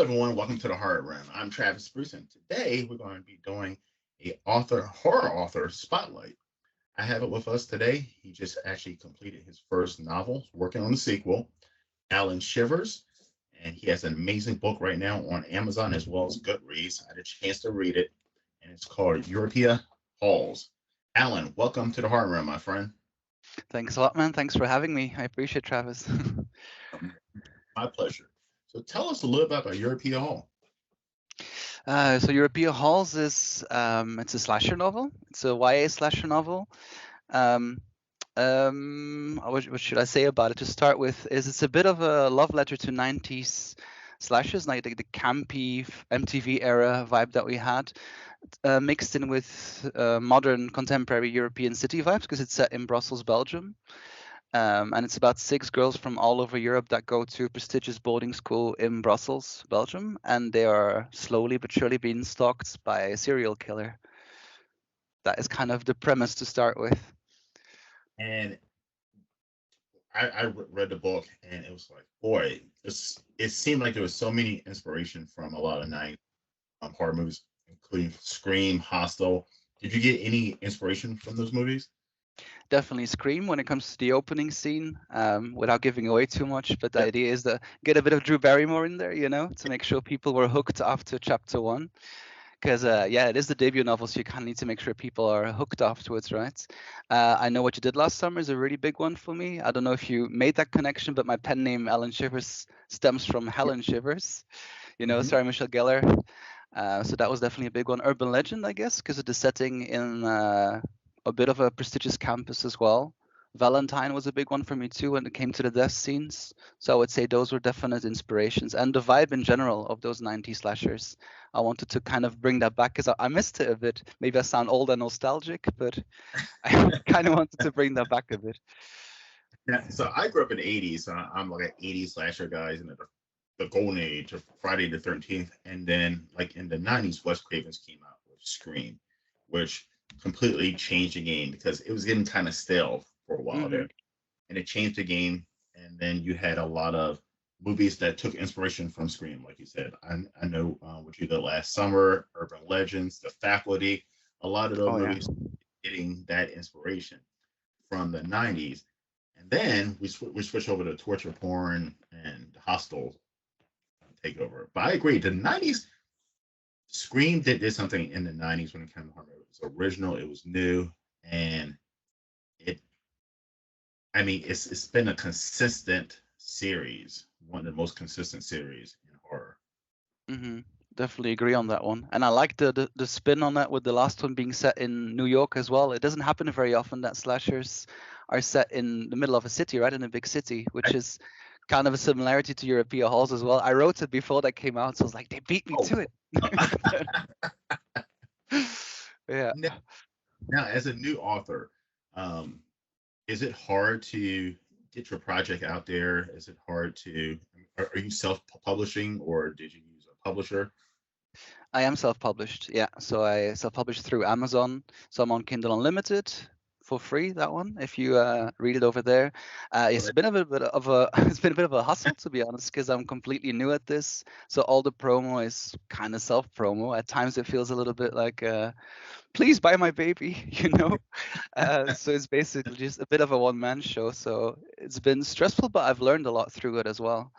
everyone. Welcome to the Horror Room. I'm Travis Bruce, and today we're going to be doing a horror author spotlight. I have it with us today. He just actually completed his first novel, working on the sequel, Alan Shivers, and he has an amazing book right now on Amazon as well as Goodreads. I had a chance to read it, and it's called Europea Halls. Alan, welcome to the Horror Room, my friend. Thanks a lot, man. Thanks for having me. I appreciate Travis. My pleasure. So tell us a little bit about Europea Hall. So Europea Halls is it's a slasher novel. It's a YA slasher novel. What should I say about it? To start with, is it's a bit of a love letter to 90s slashers, like the campy MTV era vibe that we had, mixed in with modern contemporary European city vibes because it's set in Brussels, Belgium. And it's about 6 girls from all over Europe that go to a prestigious boarding school in Brussels, Belgium, and they are slowly but surely being stalked by a serial killer. That is kind of the premise to start with. And I read the book, and it was like, boy, it seemed like there was so many inspiration from a lot of horror movies, including Scream, Hostel. Did you get any inspiration from those movies? Definitely Scream when it comes to the opening scene, without giving away too much. But the idea is to get a bit of Drew Barrymore in there, to make sure people were hooked after chapter 1. Because it is the debut novel, so you kind of need to make sure people are hooked afterwards, right? I Know What You Did Last Summer is a really big one for me. I don't know if you made that connection, but my pen name Alan Shivers stems from Helen Shivers, Sarah Michelle Gellar. So that was definitely a big one. Urban Legend, I guess, because of the setting in a bit of a prestigious campus as well. Valentine was a big one for me too when it came to the death scenes. So I would say those were definite inspirations, and the vibe in general of those 90s slashers. I wanted to kind of bring that back because I missed it a bit. Maybe I sound old and nostalgic, but I kind of wanted to bring that back a bit. Yeah, so I grew up in the 80s. So I'm like an 80s slasher guys in the golden age of Friday the 13th. And then like in the 90s, Wes Cravens came out with Scream, which completely changed the game because it was getting kind of stale for a while there. And it changed the game. And then you had a lot of movies that took inspiration from Scream, like you said. I know What You Did Last Summer, Urban Legends, The Faculty. A lot of those movies getting that inspiration from the 90s. And then we switch over to torture porn and Hostel take over. But I agree, the 90s, Scream did something in the 90s when it came to horror. It was original, it was new, and it's been a consistent series, one of the most consistent series in horror. Definitely agree on that one. And I like the spin on that with the last one being set in New York as well. It doesn't happen very often that slashers are set in the middle of a city, right? In a big city, which is kind of a similarity to Europea Halls as well. I wrote it before that came out, so I was like, they beat me to it. Yeah. Now, as a new author, is it hard to get your project out there? Is it hard to, are you self-publishing or did you use a publisher? I am self-published, yeah. So I self-published through Amazon. So I'm on Kindle Unlimited for free. That one, if you read it over there. It's been a bit of a it's been a bit of a hustle, to be honest, because I'm completely new at this. So all the promo is kind of self-promo. At times it feels a little bit like, please buy my baby, So it's basically just a bit of a one-man show. So it's been stressful, but I've learned a lot through it as well.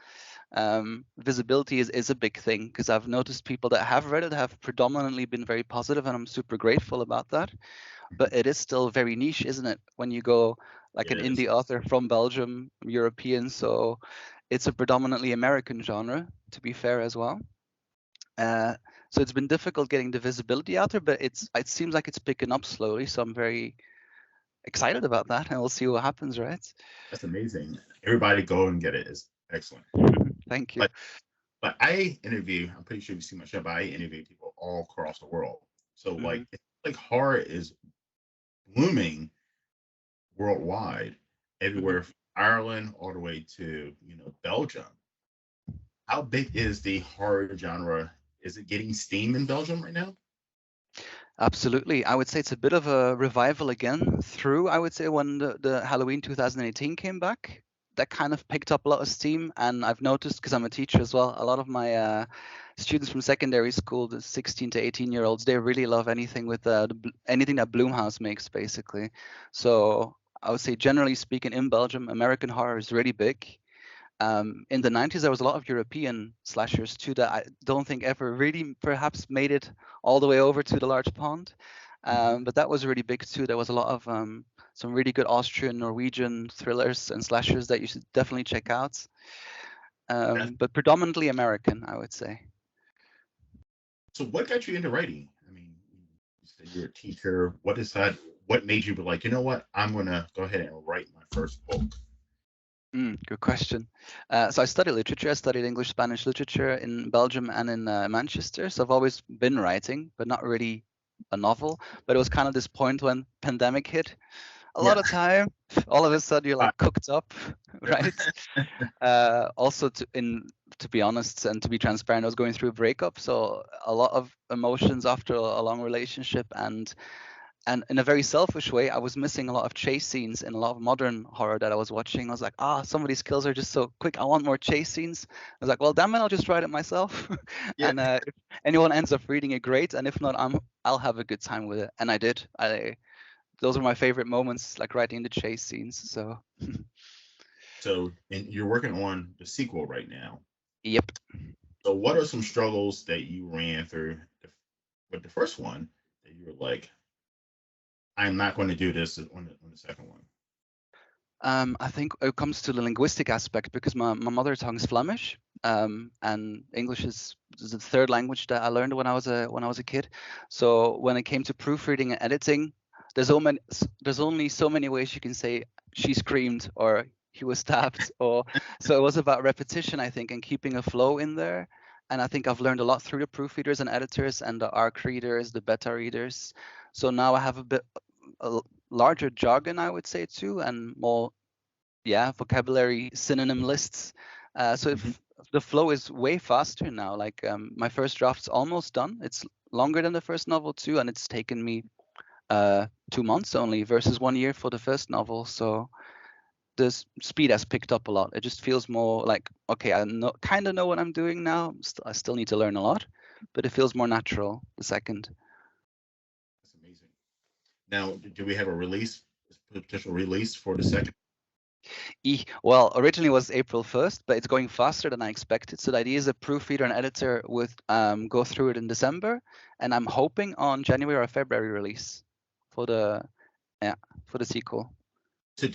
Visibility is a big thing because I've noticed people that have read it have predominantly been very positive, and I'm super grateful about that. But it is still very niche, isn't it? When you go like an indie author from Belgium, European, so it's a predominantly American genre, to be fair as well. So it's been difficult getting the visibility out there, but it seems like it's picking up slowly. So I'm very excited about that, and we'll see what happens, right? That's amazing. Everybody go and get it. It's excellent. Thank you. But I interview, I'm pretty sure you've seen my show, but I interview people all across the world. So it's like horror is blooming worldwide, everywhere from Ireland all the way to Belgium. How big is the horror genre? Is it getting steam in Belgium right now? Absolutely. I would say it's a bit of a revival again through, I would say, when the Halloween 2018 came back. that kind of picked up a lot of steam, and I've noticed, because I'm a teacher as well, a lot of my students from secondary school, the 16 to 18-year-olds, they really love anything with anything that Blumhouse makes, basically. So I would say, generally speaking, in Belgium, American horror is really big. In the 90s, there was a lot of European slashers too that I don't think ever really perhaps made it all the way over to the large pond. But that was really big too. There was a lot of some really good Austrian, Norwegian thrillers and slashers that you should definitely check out. But predominantly American, I would say. So what got you into writing? I mean, you said you're a teacher. What made you be like, you know what, I'm gonna go ahead and write my first book? Good question. So I studied literature. I studied English, Spanish literature in Belgium and in Manchester. So I've always been writing, but not really a novel. But it was kind of this point when pandemic hit. A lot of time, all of a sudden you're like cooked up, right? Also, to be honest and to be transparent, I was going through a breakup, so a lot of emotions after a long relationship, and in a very selfish way, I was missing a lot of chase scenes in a lot of modern horror that I was watching. I was like, some of these kills are just so quick. I want more chase scenes. I was like, well, damn it, I'll just write it myself. And if anyone ends up reading it, great. And if not, I'll have a good time with it. And I did. Those are my favorite moments, like writing the chase scenes. So. And you're working on the sequel right now. Yep. So what are some struggles that you ran through with the first one that you were like, I'm not going to do this on the second one? I think it comes to the linguistic aspect, because my mother tongue is Flemish, and English is the third language that I learned when I was a kid. So when it came to proofreading and editing, there's only so many ways you can say she screamed or he was stabbed, or so it was about repetition, I think, and keeping a flow in there. And I think I've learned a lot through the proofreaders and editors and the ARC readers, the beta readers. So now I have a larger jargon, I would say, too, and more vocabulary synonym lists. So if the flow is way faster now, like my first draft's almost done. It's longer than the first novel too, and it's taken me 2 months only versus 1 year for the first novel. So the speed has picked up a lot. It just feels more like, okay, I kind of know what I'm doing now. I still need to learn a lot, but it feels more natural the second. That's amazing. Now, do we have a potential release for the second? Well, originally it was April 1st, but it's going faster than I expected. So the idea is a proofreader and editor would go through it in December, and I'm hoping on January or February release for the sequel. So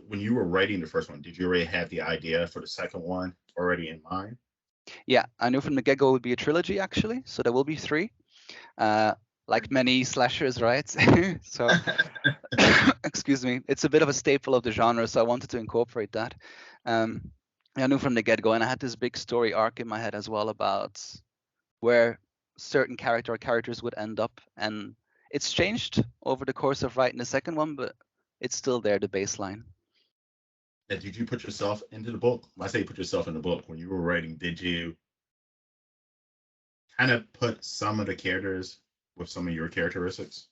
when you were writing the first one, did you already have the idea for the second one already in mind? Yeah, I knew from the get-go it would be a trilogy, actually. So there will be 3. Like many slashers, right? So, excuse me, it's a bit of a staple of the genre, so I wanted to incorporate that. I knew from the get-go, and I had this big story arc in my head as well about where certain characters would end up, and it's changed over the course of writing the second one, but it's still there, the baseline. And did you put yourself into the book? When I say put yourself in the book, when you were writing, did you kind of put some of the characters with some of your characteristics?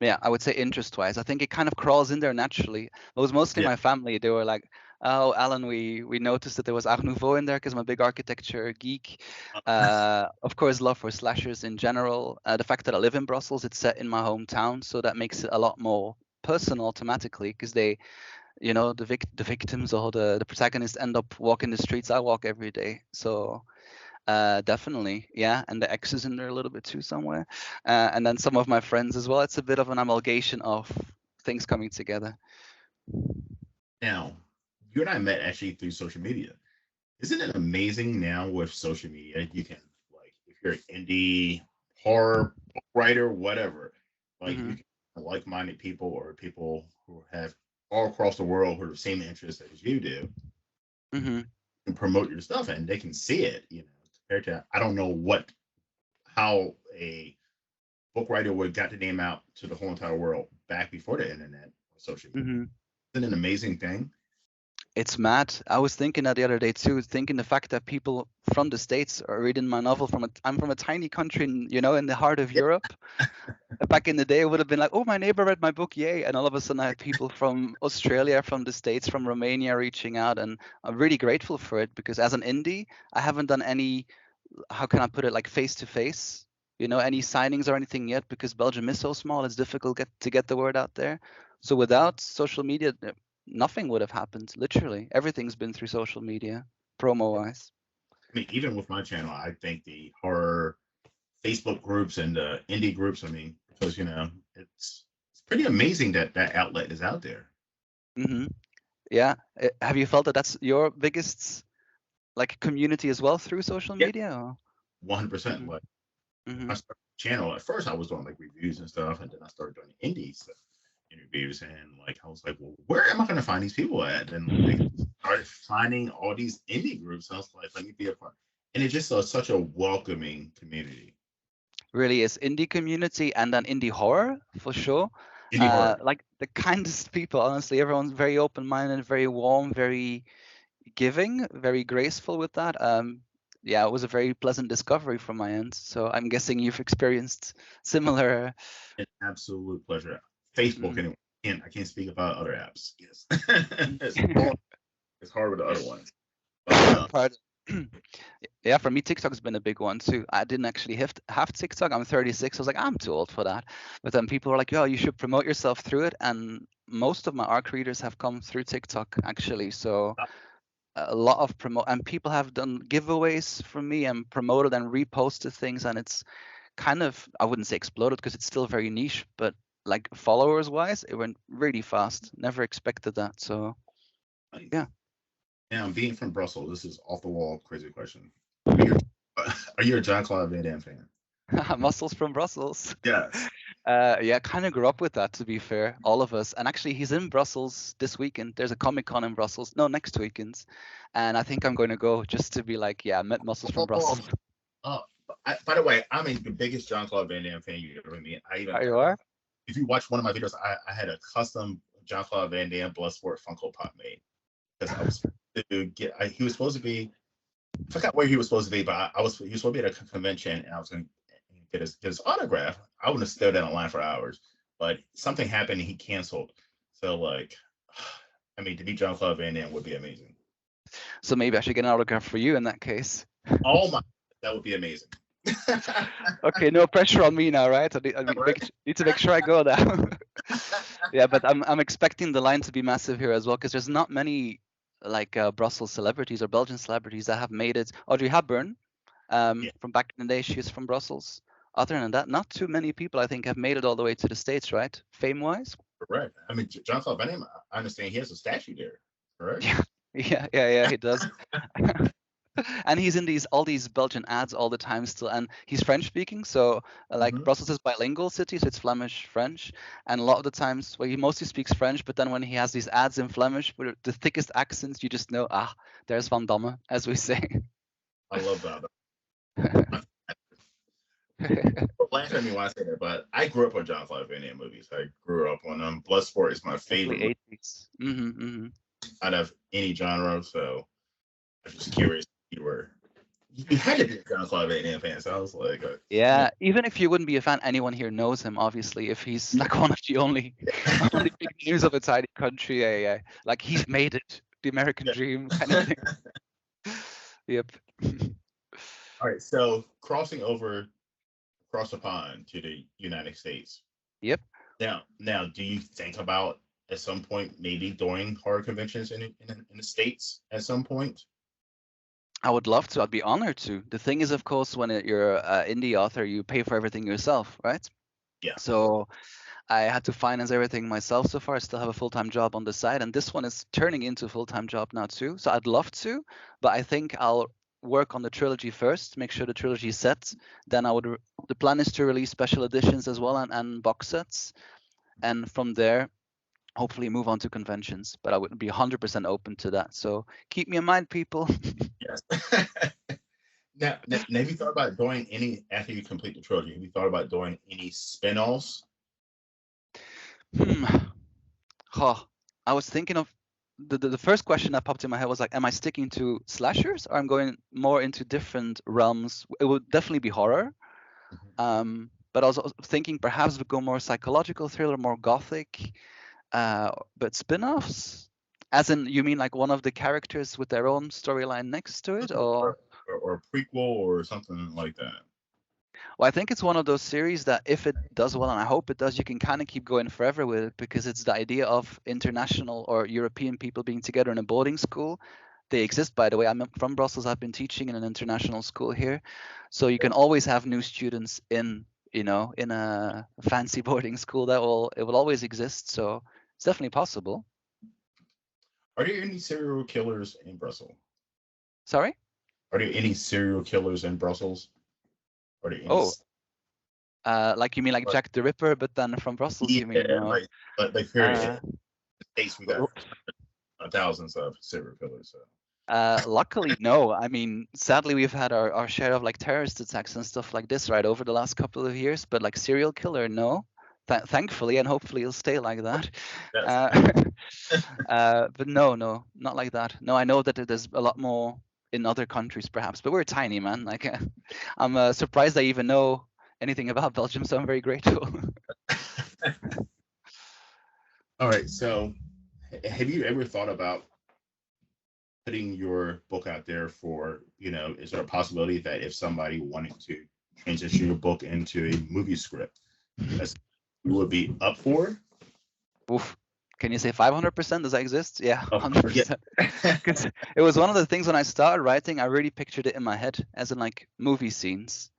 Yeah, I would say interest-wise. I think it kind of crawls in there naturally. It was mostly my family. They were like, oh, Alan, we noticed that there was Art Nouveau in there because I'm a big architecture geek. Of course, love for slashers in general. The fact that I live in Brussels, it's set in my hometown, so that makes it a lot more personal automatically, because they, the victims or the protagonists end up walking the streets I walk every day. So definitely, yeah, and the X is in there a little bit too somewhere, and then some of my friends as well. It's a bit of an amalgamation of things coming together. Now, you and I met actually through social media. Isn't it amazing now with social media? You can, like, if you're an indie horror writer, whatever, like you can like-minded people or people who have all across the world who have the same interests as you do, and promote your stuff, and they can see it. Compared to, I don't know how a book writer would have got the name out to the whole entire world back before the internet or social media. Isn't it an amazing thing? It's mad. I was thinking that the other day too, thinking the fact that people from the States are reading my novel I'm from a tiny country in the heart of Yeah. Europe. Back in the day, it would have been like, oh, my neighbor read my book, yay. And all of a sudden I have people from Australia, from the States, from Romania reaching out. And I'm really grateful for it because as an indie, I haven't done any, how can I put it, like face to face, any signings or anything yet because Belgium is so small, it's difficult to get the word out there. So without social media, nothing would have happened. Literally, everything's been through social media, promo wise. I mean, even with my channel, I think the horror Facebook groups and the indie groups, I mean, because it's pretty amazing that that outlet is out there. Hmm. Yeah. Have you felt that that's your biggest like community as well through social Yeah, media? Or? 100%. Hmm. Like Hmm. I started the channel, at first I was doing like reviews and stuff, and then I started doing indie stuff, interviews, and like I was like, well, where am I going to find these people at? And like started finding all these indie groups. I was like, let me be a part, and it's just such a welcoming community. Really is indie community and then indie horror for sure. Indie horror. Like the kindest people, honestly. Everyone's very open-minded, very warm, very giving, very graceful with that. Yeah, it was a very pleasant discovery from my end. So I'm guessing you've experienced similar. An absolute pleasure. Facebook, Mm. anyway. I can't speak about other apps. Yes, it's Mm. hard. It's hard with the other ones. But Pardon. Yeah, for me, TikTok's been a big one too. I didn't actually have TikTok. I'm 36. I was like, I'm too old for that. But then people were like, yo, you should promote yourself through it. And most of my ARC readers have come through TikTok actually. So a lot of promote and people have done giveaways for me and promoted and reposted things. And it's kind of, I wouldn't say exploded because it's still very niche, but like followers wise, it went really fast. Never expected that. So yeah. now, being from Brussels, this is off the wall crazy question. Are you are you a John Claude Van Damme fan? Muscles from Brussels. Yes. Yeah, kind of grew up with that, to be fair, all of us. And actually, he's in Brussels this weekend. There's a Comic Con in Brussels. No, next weekend. And I think I'm going to go just to be like, yeah, I met Muscles from Oh, Brussels. oh, by the way, I'm the biggest John Claude Van Damme fan you ever meet. Are you are? If you watch one of my videos, I had a custom John Claude Van Damme Bloodsport Funko Pop made because I was to get. He was supposed to be. I forgot where he was supposed to be, but he was supposed to be at a convention, and I was going to get his autograph. I wouldn't have stood in a line for hours, but something happened and he canceled. So like, I mean, to meet John Claude Van Damme would be amazing. So maybe I should get an autograph for you in that case. Oh my, that would be amazing. Okay, no pressure on me now, right? Need to make sure I go now. Yeah, but I'm expecting the line to be massive here as well because there's not many like Brussels celebrities or Belgian celebrities that have made it. Audrey Hepburn, Yeah, from back in the day, she's from Brussels. Other than that, not too many people I think have made it all the way to the States, right? Fame-wise. correct. I mean, John Claude Van Damme, I understand he has a statue there, correct? Yeah, he does. And he's in all these Belgian ads all the time still, and he's French speaking. So like Mhm. Brussels is bilingual city, so it's Flemish French, and a lot of the times, well, he mostly speaks French, but then when he has these ads in Flemish with the thickest accents, you just know, there's Van Damme, as we say. I love that. Laugh at me when I say that, but I grew up on John Claude Van Damme movies. I grew up on them. Bloodsport is my favorite movie 80s. Mm-hmm. out of any genre. So I'm just curious. You had to be a John Claude Van Damme fan. So I was like, Yeah, even if you wouldn't be a fan, anyone here knows him, obviously, if he's like one of the only big names of a tiny country. Yeah. Like he's made it, the American dream kind of thing. Yep. all right. So crossing over across the pond to the United States. Yep. Now, do you think about at some point maybe doing horror conventions in the states at some point? I would love to. I'd be honored to. The thing is, of course, when you're an indie author, you pay for everything yourself, right? Yeah. So I had to finance everything myself so far. I still have a full-time job on the side, and this one is turning into a full-time job now too. So I'd love to, but I think I'll work on the trilogy first, make sure the trilogy is set. Then the plan is to release special editions as well and box sets, and from there, hopefully move on to conventions. But I would be 100% open to that. So keep me in mind, people. Yes. Now, have you thought about doing any after you complete the trilogy? Have you thought about doing any spin-offs? Hmm. Oh, I was thinking of the first question that popped in my head was like, am I sticking to slashers or I'm going more into different realms? It would definitely be horror. But I was also thinking perhaps would go more psychological thriller, more gothic, but spin-offs? As in, you mean like one of the characters with their own storyline next to it, or? Or a prequel or something like that. Well, I think it's one of those series that if it does well, and I hope it does, you can kind of keep going forever with it because it's the idea of international or European people being together in a boarding school. They exist, by the way. I'm from Brussels. I've been teaching in an international school here, so you can always have new students in, in a fancy boarding school. It will always exist. So it's definitely possible. Are there any serial killers in Brussels? Sorry? Are there any serial killers in Brussels? Are there any? Oh, like you mean like Jack the Ripper, but then from Brussels, you mean? Yeah, like here in the States, we got thousands of serial killers. So. Luckily, no. I mean, sadly, we've had our share of like terrorist attacks and stuff like this, right, over the last couple of years. But like serial killer, no. Thankfully, and hopefully it'll stay like that. But no, not like that. No, I know that there's a lot more in other countries, perhaps, but we're tiny, man. Like, I'm surprised I even know anything about Belgium, so I'm very grateful. All right. So, have you ever thought about putting your book out there for, is there a possibility that if somebody wanted to transition your book into a movie script, you would be up for? Oof. Can you say 500%? Does that exist? Yeah, 100%. Yeah. Because it was one of the things when I started writing, I really pictured it in my head as in like movie scenes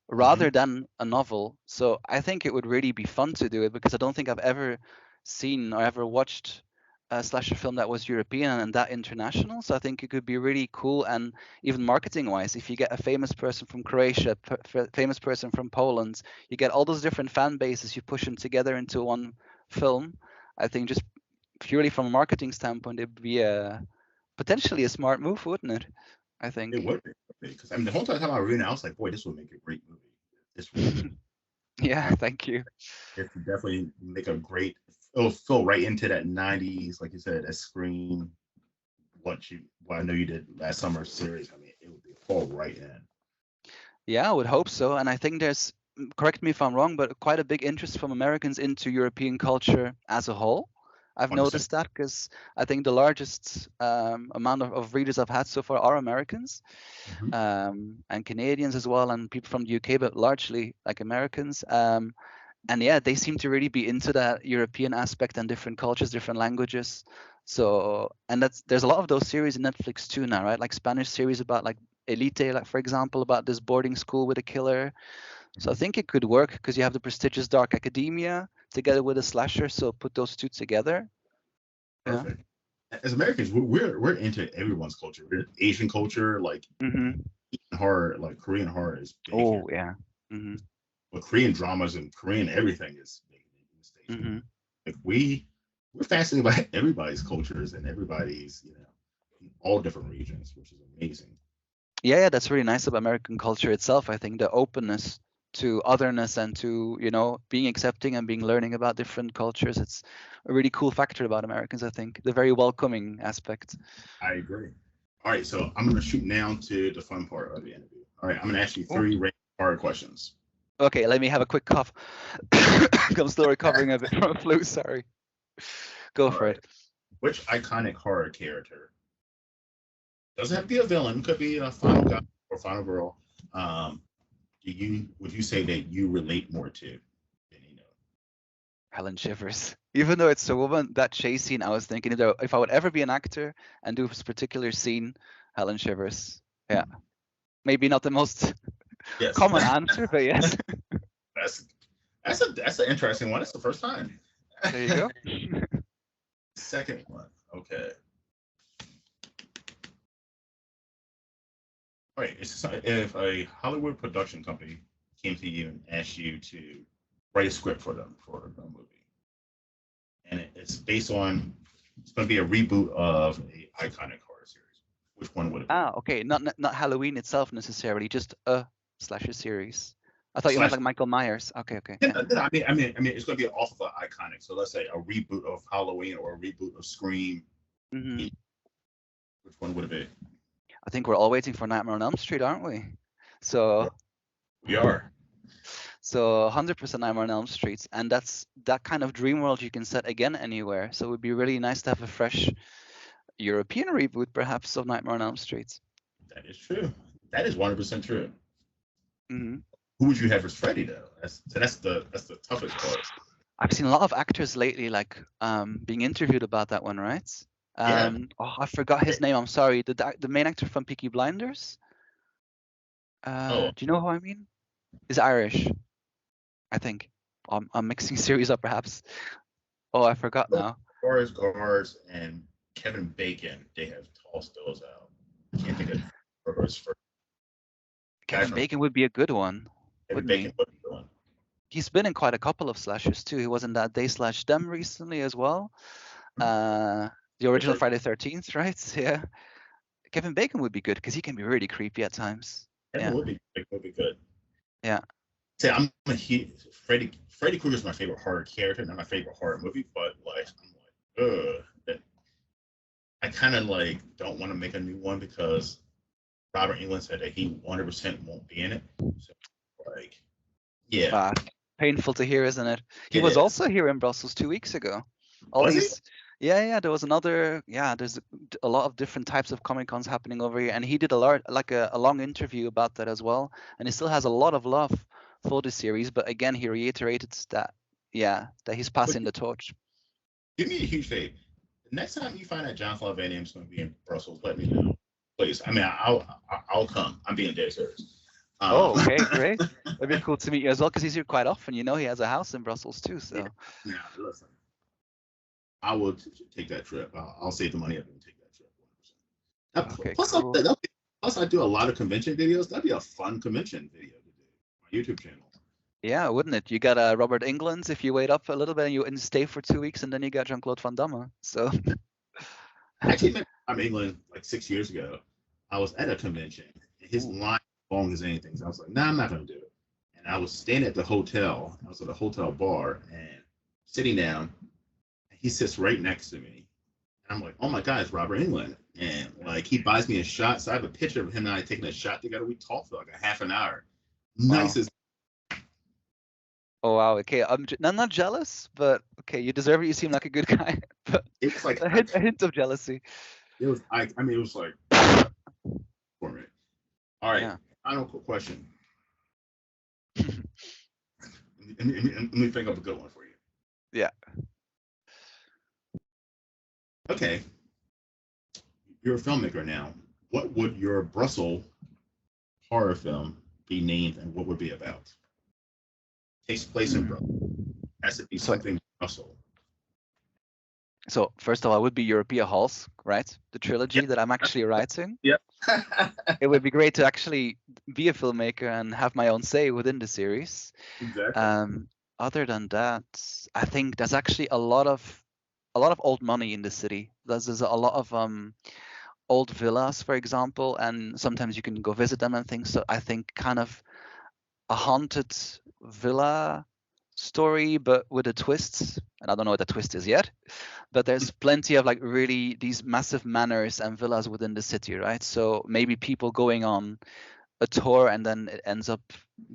rather than a novel. So I think it would really be fun to do it because I don't think I've ever seen or ever watched a slasher film that was European and that international. So I think it could be really cool, and even marketing wise, if you get a famous person from Croatia, famous person from Poland, you get all those different fan bases, you push them together into one film. I think just purely from a marketing standpoint, it'd be potentially a smart move, wouldn't it? I think it would be, because the whole time I was reading, I was like, boy, this would make a great movie. This would. Yeah, thank you. It could definitely make a great. It'll fill right into that '90s, like you said, that Scream. What I know you did last summer series. I mean, it would be fall right in. Yeah, I would hope so, and I think there's, correct me if I'm wrong, but quite a big interest from Americans into European culture as a whole. I've 100%. noticed that because I think the largest amount of readers I've had so far are Americans, and Canadians as well, and people from the UK, but largely like Americans. And yeah, they seem to really be into that European aspect and different cultures, different languages. So, and there's a lot of those series in Netflix too now, right? Like Spanish series about like Elite, like for example, about this boarding school with a killer. So I think it could work because you have the prestigious Dark Academia together with a slasher. So put those two together. Perfect. Yeah. As Americans, we're into everyone's culture. We're Asian culture, like horror, like Korean horror is big. Oh yeah. Well, Korean dramas and Korean everything is big in the States. Like we're fascinated by everybody's cultures and everybody's, all different regions, which is amazing. Yeah, that's really nice about American culture itself. I think the openness to otherness and to, being accepting and being learning about different cultures. It's a really cool factor about Americans, I think. The very welcoming aspect. I agree. All right, so I'm going to shoot down to the fun part of the interview. All right, I'm going to ask you 3 rapid fire questions. Okay, let me have a quick cough. I'm still recovering a bit from a flu, sorry. Go for it. Which iconic horror character, doesn't have to be a villain, could be a final guy or final girl, would you say that you relate more to than Helen Shivers. Even though it's a woman, that chase scene, I was thinking if I would ever be an actor and do this particular scene, Helen Shivers. Yeah. Maybe not the most common answer, but yes. That's an interesting one. That's the first time. There you go. Second one. Okay. All right. If a Hollywood production company came to you and asked you to write a script for them for a movie, and it's based on, it's going to be a reboot of a iconic horror series, which one would it be? Okay. Not Halloween itself necessarily, just a slasher series. I thought you meant like Michael Myers. Okay. Yeah, I mean, it's going to be off of an iconic. So let's say a reboot of Halloween or a reboot of Scream. Hmm. Which one would it be? I think we're all waiting for Nightmare on Elm Street, aren't we? So We are. 100% Nightmare on Elm Street, and that's that kind of dream world you can set again anywhere. So it would be really nice to have a fresh European reboot, perhaps, of Nightmare on Elm Street. That is true. That is 100% true. Hmm. Who would you have as Freddy though? That's the toughest part. I've seen a lot of actors lately, like being interviewed about that one, right? Yeah. Oh, I forgot his name. I'm sorry. The main actor from Peaky Blinders. Oh, Do you know who I mean? He's Irish, I think. I'm mixing series up, perhaps. Oh, I forgot now. Boris Guards and Kevin Bacon, they have tossed those out. I can't think of first. Kevin Bacon would be a good one. Kevin Bacon would be the one. He's been in quite a couple of slashers too. He was in that Day/Them recently as well. The original Friday 13th, right? Yeah. Kevin Bacon would be good because he can be really creepy at times. Kevin would be good. Yeah. See, I'm a huge Freddy Krueger is my favorite horror character, not my favorite horror movie, but like I'm like, I kind of like don't want to make a new one because Robert Englund said that he 100% won't be in it. So, like, yeah. Painful to hear, isn't it? He was also here in Brussels 2 weeks ago. Yeah, there was another. Yeah, there's a lot of different types of Comic Cons happening over here, and he did a long interview about that as well. And he still has a lot of love for the series, but again, he reiterated that he's passing the torch. Do me a huge favor. The next time you find out John Claude Van Damme's going to be in Brussels, let me know, please. I mean, I'll come. I'm being dead serious. Okay, great. It'd be cool to meet you as well because he's here quite often. You know, he has a house in Brussels too. So yeah, listen, I will take that trip. I'll save the money up and take that trip. 100%. Okay, Plus, cool. plus, I do a lot of convention videos. That'd be a fun convention video to do on my YouTube channel. Yeah, wouldn't it? You got Robert Englund if you wait up a little bit and stay for 2 weeks, and then you got Jean-Claude Van Damme. So I actually met Robert Englund like 6 years ago. I was at a convention. And his line was long as anything. So I was like, nah, I'm not going to do it. And I was staying at the hotel. I was at a hotel bar and sitting down. He sits right next to me. And I'm like, oh my God, it's Robert Englund. And like he buys me a shot. So I have a picture of him and I taking a shot together. We talked for like a half an hour. Nice as. Oh wow, okay. I'm not jealous, but okay, you deserve it. You seem like a good guy. But it was like a hint of jealousy. It was I mean it was like for me. All right. Final question. Let me think of a good one for you. Yeah. Okay. You're a filmmaker now. What would your Brussels horror film be named and what would it be about? Takes place in Brussels. Has to be something in Brussels. So first of all, it would be Europea Halls, right? The trilogy that I'm actually writing. Yeah. It would be great to actually be a filmmaker and have my own say within the series. Exactly. Other than that, I think there's actually a lot of old money in the city. There's a lot of old villas, for example, and sometimes you can go visit them and things. So I think kind of a haunted villa story, but with a twist. And I don't know what the twist is yet, but there's plenty of like really these massive manors and villas within the city, right? So maybe people going on a tour and then it ends up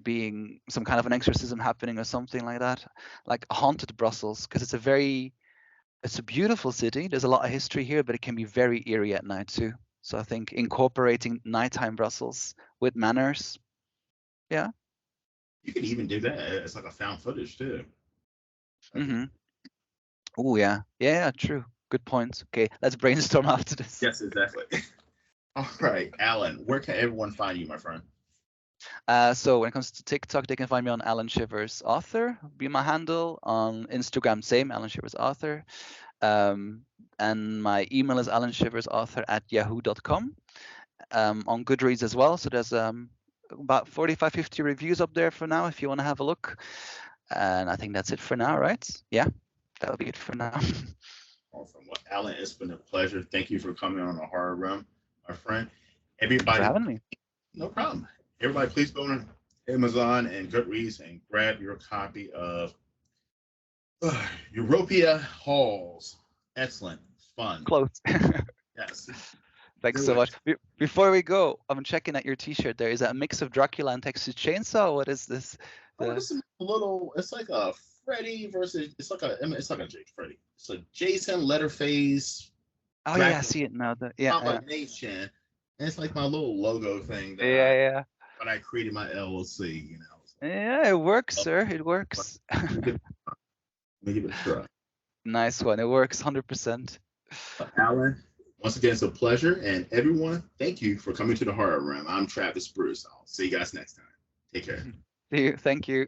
being some kind of an exorcism happening or something like that, like haunted Brussels, because it's a beautiful city. There's a lot of history here, but it can be very eerie at night too. So I think incorporating nighttime Brussels with manors. Yeah. You can even do that. It's like a found footage too. Mm-hmm. Oh yeah. Yeah, true. Good point. Okay, let's brainstorm after this. Yes, exactly. All right, Alan, where can everyone find you, my friend? So when it comes to TikTok, they can find me on Alan Shivers Author, be my handle. On Instagram, same, Alan Shivers Author. And my email is alanshiversauthor@yahoo.com. On Goodreads as well. So there's about 45-50 reviews up there for now if you want to have a look. And I think that's it for now, right? Yeah, that'll be it for now. Awesome. Well, Alan, it's been a pleasure. Thank you for coming on the Horror Room, my friend. Everybody, for having me. No problem. Everybody, please go on Amazon and Goodreads and grab your copy of Europea Halls. Excellent fun. Close. Yes. Thanks Do so it. much. Before we go, I'm checking at your T-shirt. There is that a mix of Dracula and Texas Chainsaw. What is this? Oh, this is a little. It's like a Freddy versus. It's like a. I mean, it's like a Freddy. It's a Jason, Leatherface, Oh yeah, I Dracula, see it now. Yeah, combination. And it's like my little logo thing that yeah. when I created my LLC. Yeah, it works, sir. It works. Let me give it a try. Nice one. It works 100%. Alan, once again, it's a pleasure. And everyone, thank you for coming to the Horror Room. I'm Travis Bruce. I'll see you guys next time. Take care. See you. Thank you.